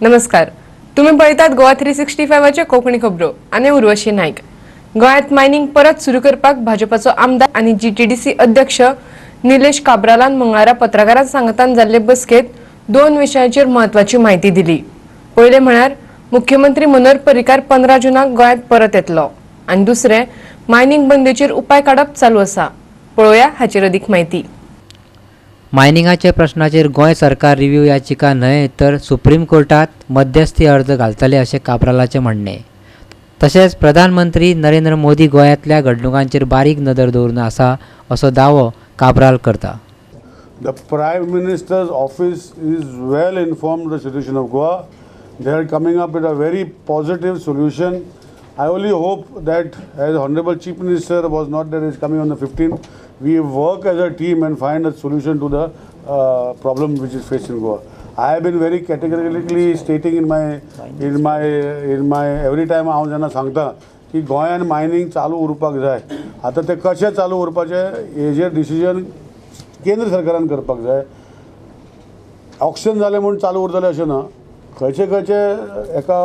नमस्कार, तुम्ही पळयतात गोवा 365 चे कोंकणी खबरो आनी उर्वशी नाईक। गोयात मायनिंग परत सुरू करपाक भाजपाचो आमदार आनी जीटीडीसी अध्यक्ष निलेश काब्रालान मंगळारा पत्रकारां सांगतान जाल्ले बसकेत दोन विशयांचेर महत्वाची माहिती दिली। पयले म्हळ्यार मुख्यमंत्री मनोहर पर्रीकार 15 जूनाक गोयात परत येतलो आनी दुसरे मायनिंग बंदीचेर उपाय काडप चालू आसा। पळोवया हाचेर अधिक माहिती। मायनिंगाच्या प्रश्नाचेर गोंय सरकार रिव्ह्यू याचिका न्हय तर सुप्रीम कोर्टात मध्यस्थी अर्ज घालतले अशें काब्रालाचें म्हणणें। तशेंच प्रधानमंत्री नरेंद्र मोदी गोंयांतल्या घडणुकांचेर बारीक नदर दवरून आसा असो दावो काब्राल करता। The Prime Minister's office is well informed of the situation of Goa. They are coming up with a very positive solution. I only hope that, as Honorable Chief Minister was not there, is coming on the 15th, we work as a team and find a solution to the problem which is faced in Goa. I have been very categorically stating in my every time हांव जेन्ना सांगता की गोंयान mining चालू उरपाक जाय। आता ते कशें चालू उरपाचे हेजेर डिसिजन केंद्र सरकारान करपाक जाय। ऑक्शन जालें म्हणून चालू उरतलें अशें ना, खंयचे एका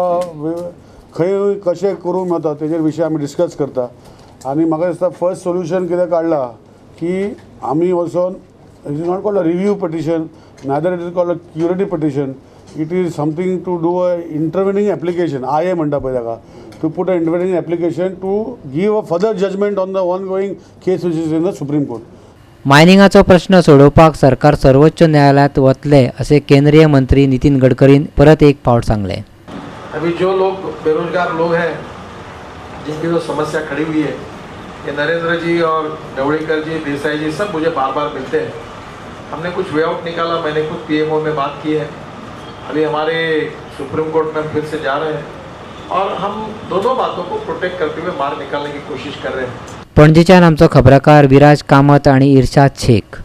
खंय कशें करूंक मेळटा तेजेर विशय आमी डिस्कस करता। आनी म्हाका दिसता फर्स्ट सोल्युशन कितें काडलां की आमी वचोन it is not called a review petition, neither it is called a curative petition, it is something to do a intervening application, आय म्हणटा पळय ताका, to put a intervening application to give a further judgement on the on going case which is in the Supreme Court. मायनिंगाचो प्रश्न सोडोवपाक सरकार सर्वोच्च न्यायालयात वतले असे केंद्रीय मंत्री नितीन गडकरीन परत एक फावट सांगले। अभी जो लोग बेरोजगार लोग हैं जिनकी जो समस्या खड़ी हुई है, ये नरेंद्र जी और ढवळीकर जी, देसाई जी सब मुझे बार बार मिलते हैं। हमने कुछ वे आउट निकाला, मैंने खुद पीएमओ में बात की है, अभी हमारे सुप्रीम कोर्ट में फिर से जा रहे हैं और हम दोनों बातों को प्रोटेक्ट करते हुए मार्ग निकालने की कोशिश कर रहे हैं। पणजीच्यान आमचो खबराकार विराज कामत आणि इर्शाद शेख।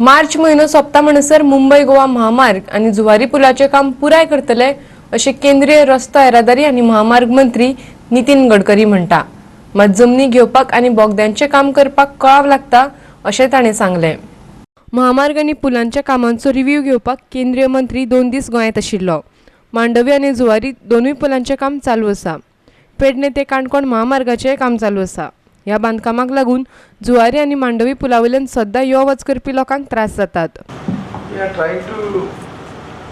मार्च म्हयनो सोंपता म्हणसर मुंबई गोवा महामार्ग आनी जुवारी पुलाचे काम पुराय करतले अशें केंद्रीय रस्तो येरादारी आनी महामार्ग मंत्री नितीन गडकरी म्हणटा। मात जमनी घेवपाक आनी बोगद्यांचे काम करपाक कळाव लागता अशें ताणें सांगलें। महामार्ग आनी पुलांच्या कामांचो रिव्ह्यू घेवपाक केंद्रीय मंत्री 2 दीस गोंयांत आशिल्लो। मांडवी आनी जुवारी दोनूय पुलांचें काम चालू आसा। पेडणे ते काणकोण महामार्गाचें काम चालू आसा। ह्या बांदकामाक लागून जुवारी आनी मांडवी पुलावयल्यान सद्दां यो वच करपी लोकांक त्रास जातात। We are trying to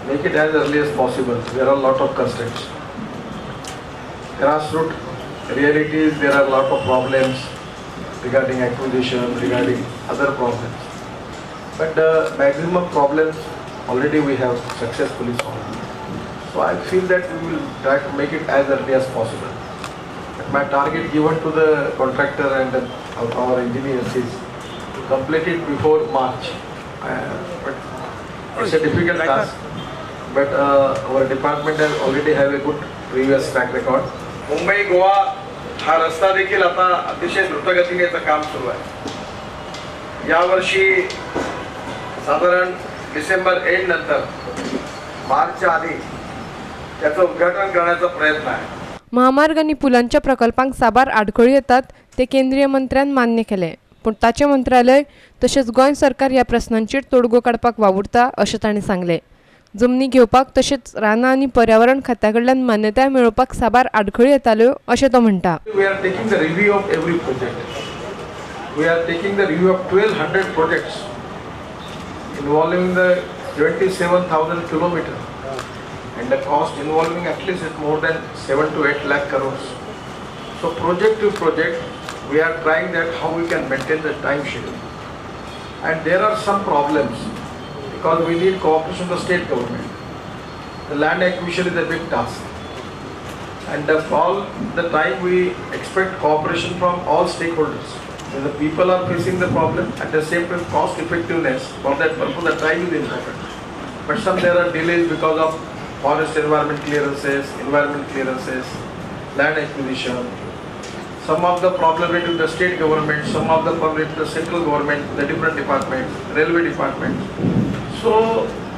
make it as early as possible. There are a lot of constraints. Grassroots realities, there are a lot of problems regarding acquisition, regarding other problems. But the maximum problems already we have successfully solved. So I feel that we will try to make it as early as possible. But my target given to the contractor and our engineers is to complete it before March. But it's a difficult task. But our department has already have a good previous track record. Mumbai Goa हा रस्ता देखील आता अतिशय द्रुतगतीने काम सुरू आहे। यावर्षी साधारण डिसेंबर एंड नंतर मार्चच्या आधी त्याचं उद्घाटन करण्याचा प्रयत्न आहे। महामार्ग आनी पुलांच्या प्रकल्पांक साबार आडखळी येतात ते केंद्रीय मंत्र्यान मान्य केले, पण ताचे मंत्रालय तशेंच गोंय सरकार ह्या प्रश्नांचेर तोडगो काडपाक वावुरता अशें ताणें सांगलें। जमनी घेवपाक तशेंच रानां आनी पर्यावरण खात्या कडल्यान मान्यताय मेळोवपाक साबार आडखळी येताल्यो अशें तो म्हणटा। We are taking the review of every project. We are taking the review of 1200 projects involving the 27,000 kilometers and the cost involving at least is more than 7 to 8 lakh crores. So project to project we are trying that how we can maintain the time schedule. And there are some problems because we need cooperation of the state government. The land acquisition is a big task. And all the time we expect cooperation from all stakeholders. So the people are facing the problem, at the same time cost effectiveness, for that purpose the time is important. But some there are delays because of forest environment clearances, land acquisition. Some of the problem related to the state government, some of the problem related to the central government, the different departments, railway departments. So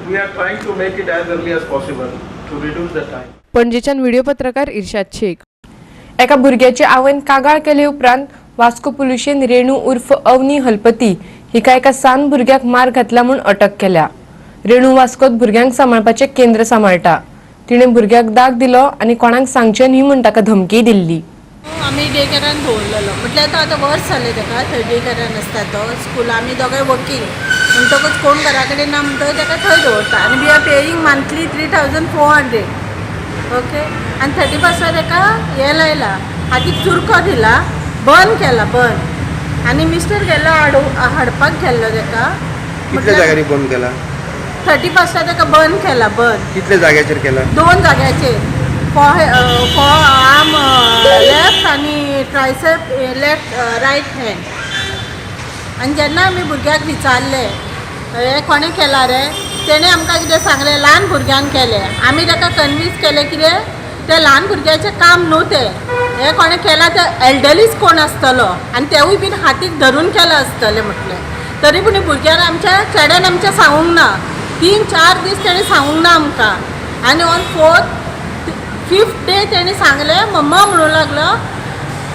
we are trying to make it as early as possible to reduce the time. पणजेच्यान video पत्रकार इर्शाद शेख। एका भुरग्याचे आवयन कागाळ केले उपरांत वास्को पुलिशेन रेणू उर्फ अवनी हलपती हिका एका सान भुरग्याक मार घातला म्हूण अटक केल्या। रेणू वास्कोत भुरग्यांक सांबाळपाचे केंद्र सांबाळटा। तिणें भुरग्याक दाग दिलो आनी कोणाक सांगचें न्ही म्हूण ताका धमकी दिल्ली. आमी डे केरान दवरलेलो म्हटल्यार तो आतां वर्स जालें ताका थंय डे केरान आसता तो स्कूल आमी दोगांय वर्कींग म्हणटकच कोण घरा कडेन ना म्हणटकच ताका थंय दवरता आनी we R paying monthly 3400 okay आनी 31 ताका हें लायला हातीक चुरको दिला बंद केला बंद आनी मिस्टर गेलो हाडपाक गेल्लो ताका कितल्या जाग्यांनी बंद केला 31 ताका बंद केला बंद कितल्या जाग्याचेर केला 2 जाग्याचेर फॉर आर्म लेफ्ट आनी ट्रायसेप लेफ्ट रायट हँड आनी जेन्ना आमी भुरग्याक विचारलें हें कोणें केला रे तेणें आमकां कितें सांगलें ल्हान भुरग्यान केलें आमी ताका कन्विन्स केलें कितें तें ल्हान भुरग्याचें काम न्हू तें हें कोणें केलां तें एल्डरीज कोण आसतलो आनी तेवूय बीन हातीक धरून केलां आसतलें म्हटलें तरी पूण भुरग्यान आमच्या चेड्यान आमच्या सांगूंक ना 3-4 दीस तेणें सांगूंक ना आमकां आनी ऑन 4th-5th डे तेणें सांगलें मम्मा म्हणूंक लागलो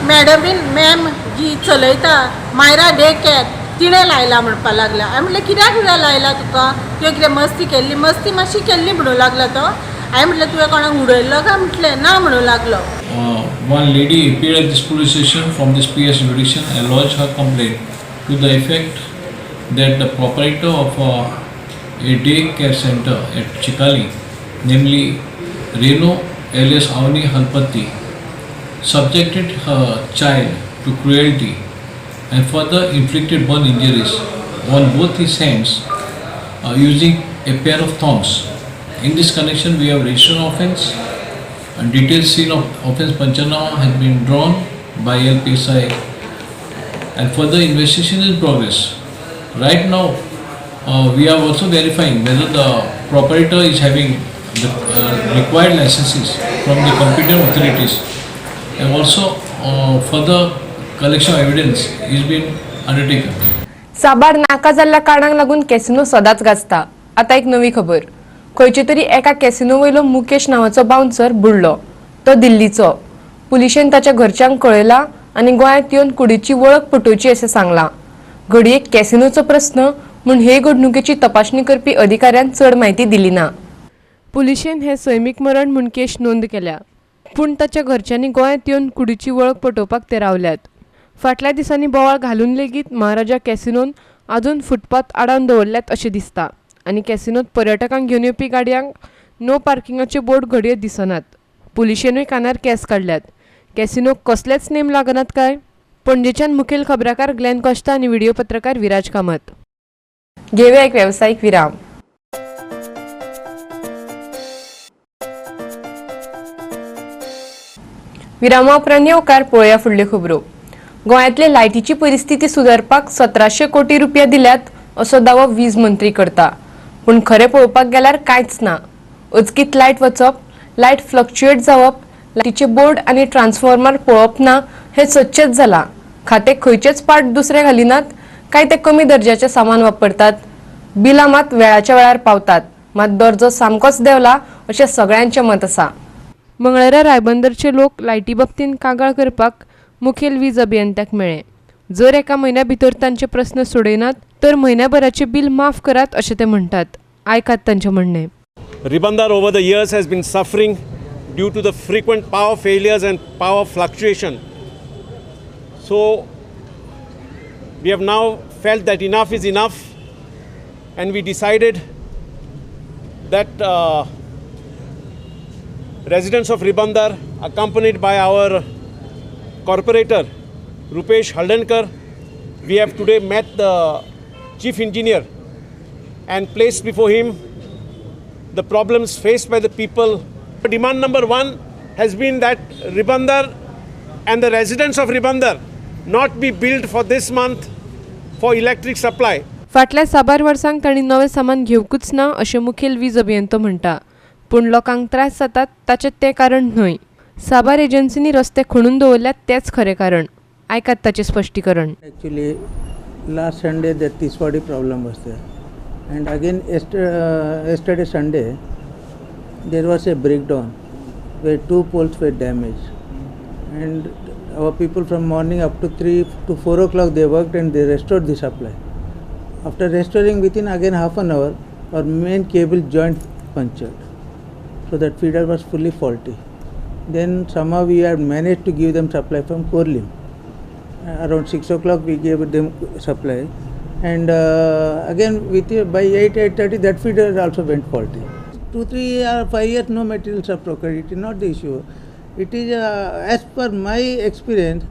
मॅडमीन मॅम जी चलयता मायरा डे केअर तिणें लायला म्हणपाक लागला हांवें म्हणलें कित्याक लायला तुका तुवें कितें मस्ती केल्ली मस्ती मातशी केल्ली म्हणूंक लागलो तो हांवें म्हणलें तुवें कोणाक उडयल्लो काय म्हटलें ना म्हणूंक लागलो. One lady appeared at this police station from this PS jurisdiction and lodged her complaint to the effect that the proprietor of a day care center at Chikali, namely Reno alias Avni Halpati, subjected her child to cruelty and further inflicted burn injuries on both his hands using a pair of thongs. In this connection, we have registered an offence. A detailed scene of offence Panchanama has been drawn by LPSI and further investigation is in progress. Right now, we are also verifying whether the proprietor is having the required licenses from the competent authorities and also further collection of evidence is being undertaken. साबार नाका जाल्ल्या कारणाक लागून casino सदांच गाजता. आतां एक नवी खबर. खंयचे तरी एका कॅसिनो वयलो मुकेश नांवाचो बाउन्सर बुडलो. तो दिल्लीचो. पुलिशेन ताच्या घरच्यांक कळयला आनी गोंयांत येवन कुडीची वळख पटोवची अशें सांगलां. घडयेक कॅसिनोचो प्रस्न म्हूण हे घडणुकेची तपासणी करपी अधिकाऱ्यान चड म्हायती दिली ना. पुलिशेन हे सैमीक मरण म्हूण केस नोंद केल्या पूण ताच्या घरच्यांनी गोंयांत येवन कुडीची वळख पटोवपाक ते रावल्यात. फाटल्या दिसांनी बोवाळ घालून लेगीत महाराजा कॅसिनोन आजून फुटपाथ आडावन दवरल्यात अशें दिसता आनी कॅसिनोत पर्यटकांक घेवन येवपी गाडयांक नो पार्किंगाचे बोर्ड घडये दिसनात. पुलिशेनूय कानार केस काडल्यात. कॅसिनोक कसलेच नेम लागनात काय? पणजेच्यान मुखेल खबराकार ग्लेन कॉस्टा आनी व्हिडिओ पत्रकार विराज कामत. घेवया एक वेवसायीक विराम. विरामा उपरांत येवकार पळोवया फुडल्यो खबरो. गोंयांतले लायटीची परिस्थिती सुदारपाक 1700 कोटी रुपया दिल्यात असो दावो वीज मंत्री करता पूण खरें पळोवपाक गेल्यार कांयच ना. अचकीत लायट वचप, लायट फ्लक्च्युएट जावप, लायटीचे बोर्ड आनी ट्रान्सफॉर्मर पळोवप ना हें सच्चेच जालां. खाते खंयचेच पार्ट दुसरे घालिनात काय ते कमी दर्जाचें सामान वापरतात. बिलां मात वेळाच्या वेळार पावतात मात दर्जो सामकोच देंवला अशें सगळ्यांचें मत आसा. मंगळारा रायबंदरचे लोक लायटी बाबतींत कागाळ करपाक मुखेल वीज अभियंत्याक मेळ्ळे. जर एका म्हयन्या भितर तांचे प्रस्न सोडयनात तर म्हयन्याभराचे बिल माफ करात अशें ते म्हणटात. आयकात तांचें म्हणणें. Ribandar over the years has been suffering due to the frequent power failures and power fluctuation. So we have now felt that enough is enough and we decided that residents of Ribandar, accompanied by our corporator Rupesh Haldankar, we have today met the chief engineer and placed before him the problems faced by the people. Demand number 1 has been that Ribandar and the residents of Ribandar not be billed for this month for electric supply. फाटल्या साबार वर्सांक तांणी नवें सामान घेवकूच ना अशें मुखेल वीज अभियंतो म्हणटा पूण लोकांक त्रास जातात ताचें तें कारण न्हय. साबार एजन्सींनी रस्ते खणून दवरल्यात तेच खरें कारण. आयकात ताचें स्पश्टीकरण. Actually, last Sunday the Tiswadi problem was there, and again yesterday Sunday there was a breakdown where 2 poles were damaged, and our people from morning up to 3 to 4 o'clock they worked and they restored the supply. After restoring, within again half an hour, our main cable joint punctured. so that feeder was fully faulty. Then somehow we had managed to give them supply from Korlim. Around 6 o'clock we gave them supply, and again by 8:30 that feeder also went faulty. 2, 3 or 5 years no materials are procured. It is not the issue. It is as per my experience,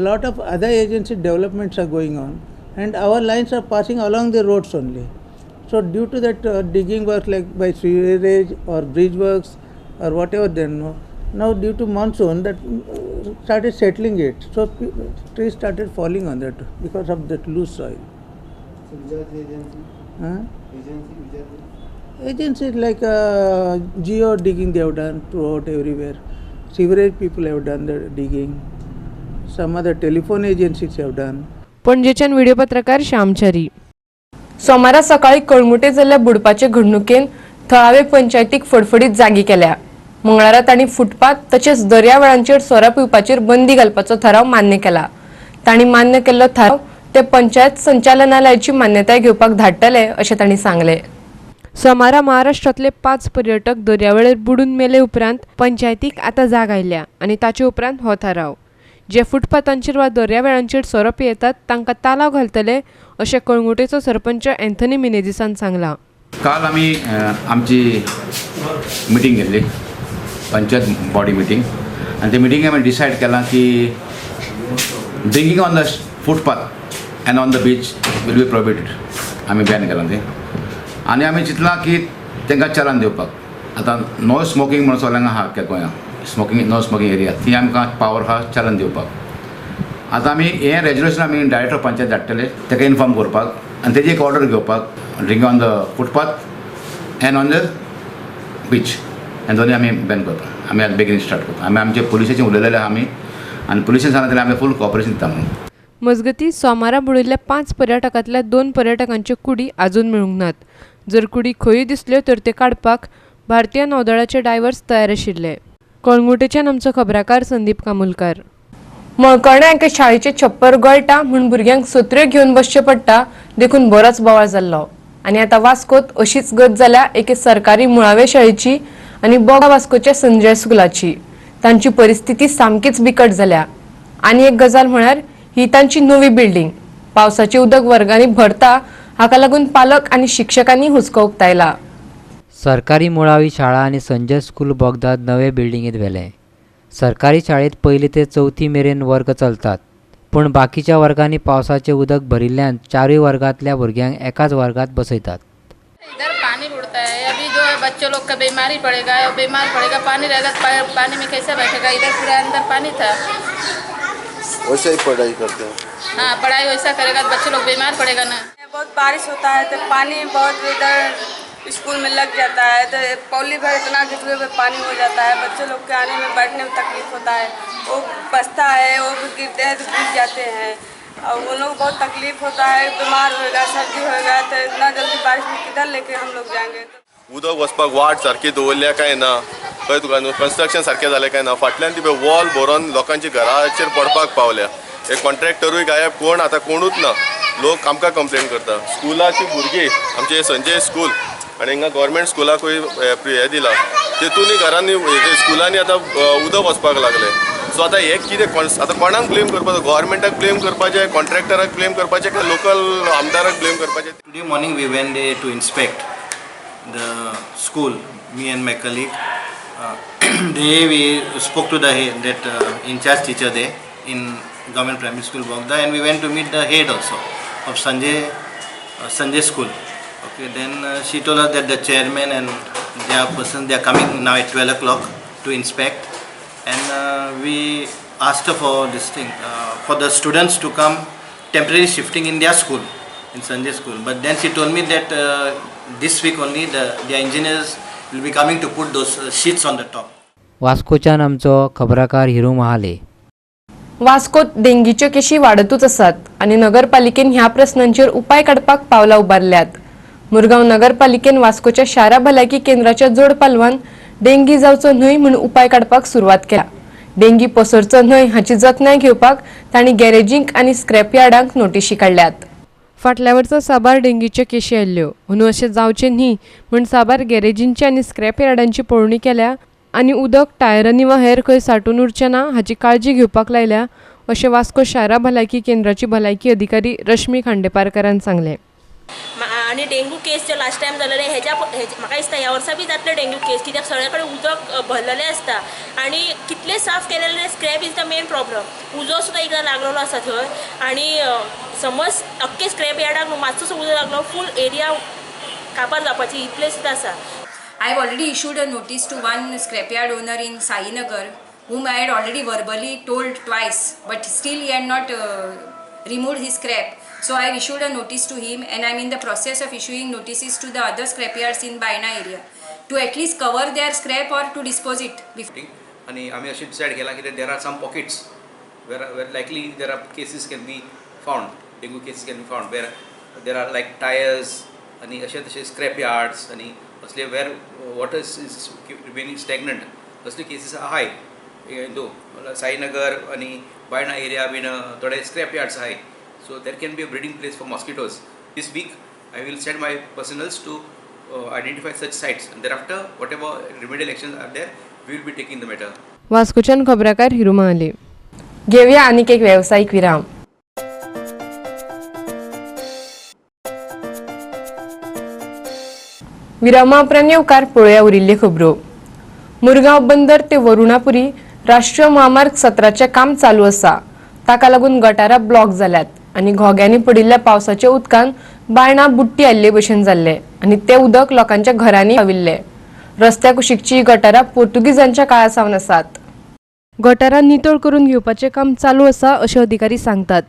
lot of other agency developments are going on, and our lines are passing along the roads only. So due to that digging work like by sewerage or bridge works or whatever, then now due to monsoon that started settling it, so trees started falling on that because of that loose soil. Agencies like geo digging they have done throughout everywhere. Sewerage people have done the digging. Some other telephone agencies have done. पणजेच्यान video पत्रकार श्यामचारी. सोमारा सकाळी कळंगुटे जाल्ल्या बुडपाचे घडणुकेन थळावे पंचायतीक फडफडीत जागी केल्या. मंगळारा तांणी फुटपाथ तशेंच दर्यावेळांचेर सोरो पिवपाचेर बंदी घालपाचो थाराव मान्य केला. तांणी मान्य केल्लो थाराव ते पंचायत संचालनालयाची मान्यताय घेवपाक धाडटले अशें तांणी सांगले. सोमारा महाराष्ट्रातले 5 पर्यटक दर्यावेळेर बुडून मेले उपरांत पंचायतीक आतां जाग आयल्या आनी ताचे उपरांत हो थाराव. जे फुटपाथांचेर वा दर्यावेळांचेर सोरो पियेतात तांकां तालाव घालतले अशें कळंगुटेचो सरपंच एंथनी मिनेझिसान सांगला. काल आमी आमची मिटींग घेतली, पंचायत बॉडी मिटींग, आणि ते मिटींगे आमी डिसायड केलां की drinking on the footpath and on the beach will be prohibited. आमी बॅन केलां तें, आनी आमी चिंतलां की तांकां चलान दिवपाक. आतां नो स्मोकींग म्हणून सगळ्यांक आहा गोंयांत, स्मोकींग नो स्मोकींग एरिया, ती आमकां पावर आहा चलान दिवपाक. आतां आमी हें रेजोल्युशन आमी डायरेक्टर पंचायत धाडटले ताका इन्फॉर्म करपाक आनी तेजी एक ऑर्डर घेवपाक drinking on the footpath and on the beach, आनी दोनी आमी बॅन करता. आमी आतां बेगीन स्टार्ट करता. आमी आमचे पुलिसांची उलयलेले आहा आमी, आनी पुलिसांनी सांगलें आमी फूल कॉपरेशन दिता म्हणून. मजगतीं सोमारा बुडिल्ल्या 5 पर्यटकांतल्या 2 पर्यटकांच्यो कुडी आजून मेळूंक नात. जर कुडी खंयूय दिसल्यो तर ते काडपाक भारतीय नौदळाचे डायव्हर्स तयार आशिल्ले. कळंगुटेच्यान आमचो खबराकार संदीप कामुलकार. मळकर्णे एके शाळेचे छप्पर गळटा म्हूण भुरग्यांक सत्र्यो घेवन बसचें पडटा देखून बरोच बोवाळ जाल्लो. आनी आतां वास्कोत अशीच गत जाल्या एके सरकारी मुळावे शाळेची आनी बोगा वास्कोच्या संजय स्कुलाची. तांची परिस्थिती सामकीच बिकट जाल्या. आनी एक गजाल म्हळ्यार ही तांची नवी बिल्डींग. पावसाचें उदक वर्गांनी भरता, हाका लागून पालक आनी शिक्षकांनी हुस्को उक्तायला. सरकारी मुळावी शाळा आणि संजय स्कूल बोगदाद नवे बिल्डिंगेत व्हेले. सरकारी शाळेत 1ली ते 4थी मेरेन वर्ग चलतात, पूण बाकीच्या वर्गांनी पावसाचें उदक भरिल्ल्यान 4य वर्गांतल्या भुरग्यांक एकाच वर्गात बसयतात. इधर पानी उड़ता है, अभी जो बच्चों लोग का बीमारी पड़ेगा, बीमार पड़ेगा, पानी रहेगा तो पानी में कैसे बैठेगा. इधर पूरा अंदर पानी था. वैसे ही पढ़ाई करते हैं. हाँ, पढ़ाई वैसा करेगा तो बच्चे लोग बीमार पड़ेगा ना. बहुत बारिश होता है तो पानी बहुत इधर स्कूल में लग जाता है, तो पौली भर इतना घिसवे में पानी हो जाता है. बच्चे लोग के आने में बैठने में तकलीफ होता है. वो बसता है, वो भी गिरते हैं तो गिर जाते हैं और उन लोग बहुत तकलीफ होता है. बीमार होएगा, सर्दी होएगा तो इतना जल्दी बारिश में किधर लेके हम लोग जाएंगे. उदक वचपाक वाट सारकी दवरल्या काय ना, खंय तुका कन्स्ट्रक्शन सारकें जालें काय ना. फाटल्यान ती वॉल भरून लोकांची घराचेर पडपाक पावल्या. एक कॉन्ट्रॅक्टरूय गायब, कोण आतां कोणूच ना. लोक आमकां कंप्लेन करता. स्कुलाची भुरगीं आमचे संजय स्कूल आनी हिंगा गव्हर्मेंट स्कुलाकूय हें दिलां, तेतूनय घरांनी स्कुलांनी आतां उदक वचपाक लागलें. सो आतां हे कितें आतां कोणाक ब्लेम करपाचो? गव्हर्मेंटाक ब्लेम करपाचें, कॉन्ट्रॅक्टराक ब्लेम करपाचें, काय लोकल आमदाराक ब्लेम करपाचें? Today morning we went there to inspect the school, me and my colleague. There we spoke to the head, that in charge teacher there in government primary school Bogda, and we went to meet the head also of Sanjay school. Okay, then she told us that the chairman and their person, they are coming now at 12 o'clock to inspect, and we asked her for this thing, for the students to come temporary shifting in their school, in Sanjay school. But then she told me that this week only the engineers will be coming to put those sheets on the top. वास्कोच्यान आमचो खबराकार हिरू महाले. वास्कोत डेंगीच्यो केशी वाडतूच आसात आनी नगरपालिकेन ह्या प्रस्नांचेर उपाय काडपाक पावलां उबारल्यात. मुरगांव नगरपालिकेन वास्कोच्या शारा भलायकी केंद्राच्या जोड पालवान डेंगी जावचो न्हय म्हूण उपाय काडपाक सुरवात केला. डेंगी पसरचो न्हय हाची जतनाय घेवपाक तांणी गॅरेजींक आनी स्क्रॅप यार्डांक नोटीशी काडल्यात. फाटल्या वर्सा साबार डेंग्यूचे केशी आयल्ल्यो म्हणून अशें जावचें न्ही म्हूण साबार गॅरेजींची आनी स्क्रॅप यार्डांची पळोवणी केल्या आनी उदक टायरांनी वा हेर खंय सांठून उरचें ना हाची काळजी घेवपाक लायल्या अशें वास्को शारा भलायकी केंद्राची भलायकी अधिकारी रश्मी खांडेपारकारान सांगलें. आणि डेंग्यू केस जो लास्ट टायम जालेले म्हाका दिसता ह्या वर्सा बी जातले डेंग्यू केस कित्याक सगळे कडेन उदक भरलेलें आसता आनी कितले साफ केलेले scrap is the main problem. उजो सुद्दां एकदां लागलेलो आसा थंय आनी समज अख्खे स्क्रॅप यार्डाक मातसो उजो लागलो फूल एरिया काबार जावपाची इतले सुद्दां आसा. I have already issued a notice to one scrapyard owner in Sainagar, whom I had already verbally told twice, but still he had not removed his scrap. So I have issued a notice to him, and I am in the process of issuing notices to the other scrapyards in Baina area to at least cover their scrap or to dispose it. आणि आम्ही असे decide केला की there are some pockets where likely there are cases can be found, dengue cases can be found where there are like tires आणि असे तसे scrap yards आणि असले where water is remaining stagnant असले केसीस आहाय. दो साईनगर आणि बायणा एरिया बीन थोडे स्क्रॅप यार्ड्स आहाय. So there can be a breeding place for mosquitoes. This week I will send my personals to identify such sites and thereafter whatever remedial actions are there we will be taking the matter. वास्कोच्यान खबराकार हिरू महाले. घेऊया आनीक एक व्यावसायिक विराम. विरामा उपरांत येवकार पळोवया उरिल्ल्यो खबरो. मुरगांव बंदर ते वरुणापुरी राष्ट्रीय महामार्ग 17चें काम चालू आसा. ताका लागून गटारां ब्लॉक जाल्यात आनी घोग्यांनी पडिल्ल्या पावसाच्या उदकान बायणां बुट्टी आयिल्ले भशेन जाल्ले आनी तें उदक लोकांच्या घरांनी पाविल्लें. रस्त्या कुशीकची ही गटारां पोर्तुगीजांच्या काळा सावन आसात. गटारां नितळ करून घेवपाचें काम चालू आसा अशें अधिकारी सांगतात.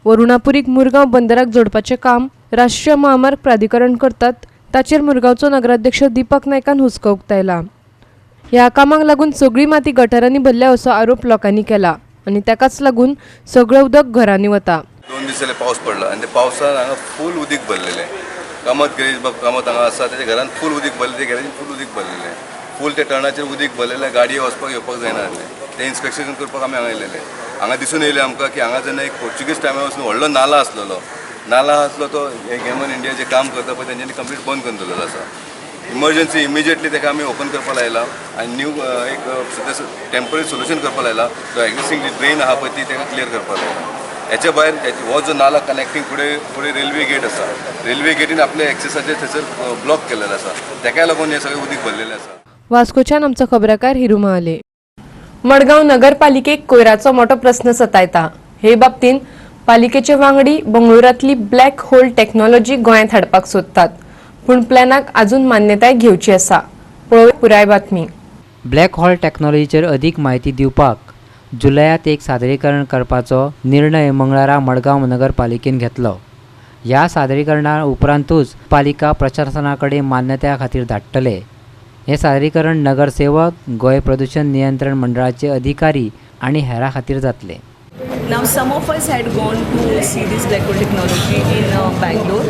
वरुणापुरीक मुरगांव बंदराक जोडपाचें काम राष्ट्रीय महामार्ग प्राधिकरण करतात. ताचेर मुरगांवचो नगराध्यक्ष दीपक नायकान हुस्को उक्तायला. ह्या कामाक लागून सगळी माती गटारांनी भरल्या असो आरोप लोकांनी केला आनी ताकाच लागून सगळें उदक घरांनी वता. 2 दीस जाले पावस पडलो आनी ते पावसान हांगा फूल उदीक भरलेलें. कामत गॅरेज कामत हांगा आसा तेच्या घरान फूल उदीक भरलें. ते गॅरेजीन फूल उदीक भरलेलें. फूल ते टर्नाचेर उदीक भरलेलें. गाडये वचपाक येवपाक जायना आसलें. ते इन्स्पेक्शन करपाक आमी हांगा येयलेले. हांगा दिसून येयलें आमकां की हांगा जेन्ना एक पोर्चुगीज टायमार वचून व्हडलो नाला आसलेलो. नाला आसलो तो गेमन इंडिया जे काम करता पळय तेंच्यांनी कंप्लीट बंद करून दवरलेलो आसा. इमर्जन्सी इमिजिएटली ताका आमी ओपन करपाक लायला आनी न्यू एक टेम्पररी सोल्युशन करपाक लायला. तो एक्झिस्टींग जी ड्रेन आहा पळय ती ताका क्लियर करपाक लायला. हेच्या भायर हो जो नाला कनेक्टींग फुडें रेल्वे गेट आसा. रेल्वे गेटीन आपल्या एक्सेसाचेर थंयसर ब्लॉक केलेलो आसा. ताका लागून हें सगळें उदीक भरलेलें आसा. वास्कोच्यान आमचो खबराकार हिरू महाले. मडगांव नगरपालिकेक कोयराचो मोठो प्रस्न सतायता. हे बाबतींत पालिकेचे वांगडी बंगळुरांतली ब्लॅक होल टॅक्नॉलॉजी गोंयांत हाडपाक सोदतात पूण प्लॅनाक अजून मान्यताय घेवची आसा. पळोवया पुराय बातमी. ब्लॅक होल टॅक्नॉलॉजीचेर अदीक म्हायती दिवपाक जुलयात एक सादरीकरण करपाचो निर्णय मंगळारा मडगांव नगरपालिकेन घेतलो. ह्या सादरीकरणा उपरांतूच पालिका प्रशासना कडेन मान्यत्या खातीर धाडटले. हे सादरीकरण नगरसेवक, गोंय प्रदूषण नियंत्रण मंडळाचे अधिकारी आनी हेरां खातीर जातले. Now some of us had gone to see this black hole technology in Bangalore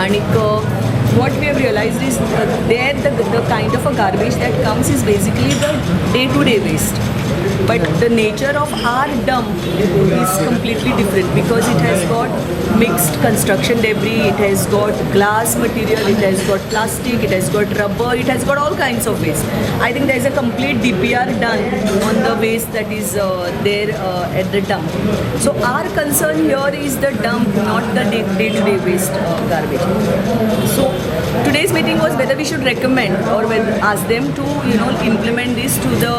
and what we have realized is there the kind of a garbage that comes is basically the day-to-day waste. But the nature of our dump is completely different because it has got mixed construction debris, it has got glass material, it has got plastic, it has got rubber, it has got all kinds of waste. I think there is a complete DPR done on the waste that is there at the dump. So our concern here is the dump, not the day-to-day waste garbage. So today's meeting was whether we should recommend or whether ask them to implement this to the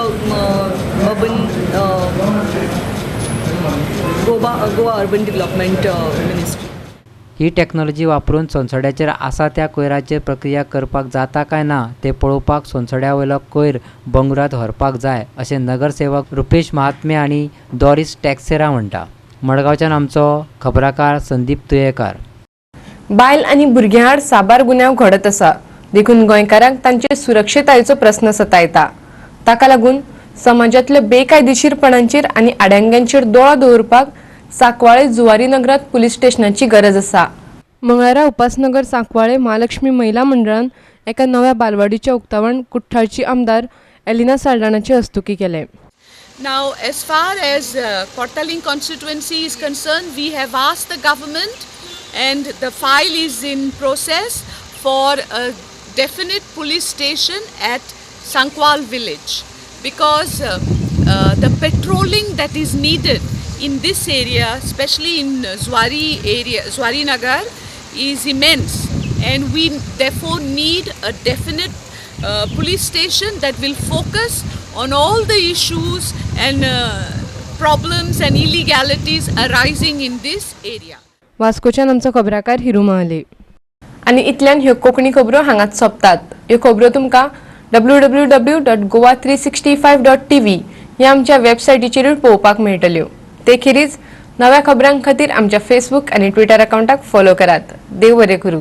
urban Goa Urban Development Ministry. He technology वापरून सोनसड्याचेर आसा त्या कोयराचेर प्रक्रिया करपाक जाता काय ना ते पळोवपाक सोनसड्या वयलो कोयर बंगुरात व्हरपाक जाय अशें नगरसेवक रुपेश महात्मे आनी डॉरिस टॅक्सेरा म्हणटा. मडगांवच्यान आमचो खबराकार संदीप तुयेकार. बायल आनी भुरग्यां आड साबार गुन्यांव घडत आसा देखून गोंयकारांक तांचे सुरक्षेतायेचो प्रस्न सतायता. ताका लागून समाजातल्या बेकायदेशीरपणांचेर आनी आड्यांग्यांचेर दोळो दवरपाक सांकवाळे जुवारी नगरात पुलीस स्टेशनाची गरज आसा. मंगळारा उपासनगर सांकवाळे महालक्ष्मी महिला मंडळान एका नव्या बालवाडीच्या उक्तावण कुठ्ठाळची आमदार एलिना साल्डानाचे हस्तुकी केले. Now, as far as Kortaling constituency is concerned, we have asked the government and the file is in process for a definite police station at Sankwal village, because the patrolling that is needed in this area, especially in Zwari Nagar, is immense, and we therefore need a definite police station that will focus on all the issues and problems and illegalities arising in this area. वास्कोच्यान आमचो खबराकार हिरू महाले. आनी इतल्यान ह्यो कोंकणी खबरो हांगाच सोंपतात. ह्यो खबरो तुमकां www.goa365.tv ह्या आमच्या वेबसायटीचेरूय पळोवपाक मेळटल्यो. ते खेरीज नव्या खबरां खातीर आमच्या फेसबूक आनी ट्विटर अकाउंटाक फॉलो करात. देव बरें करूं.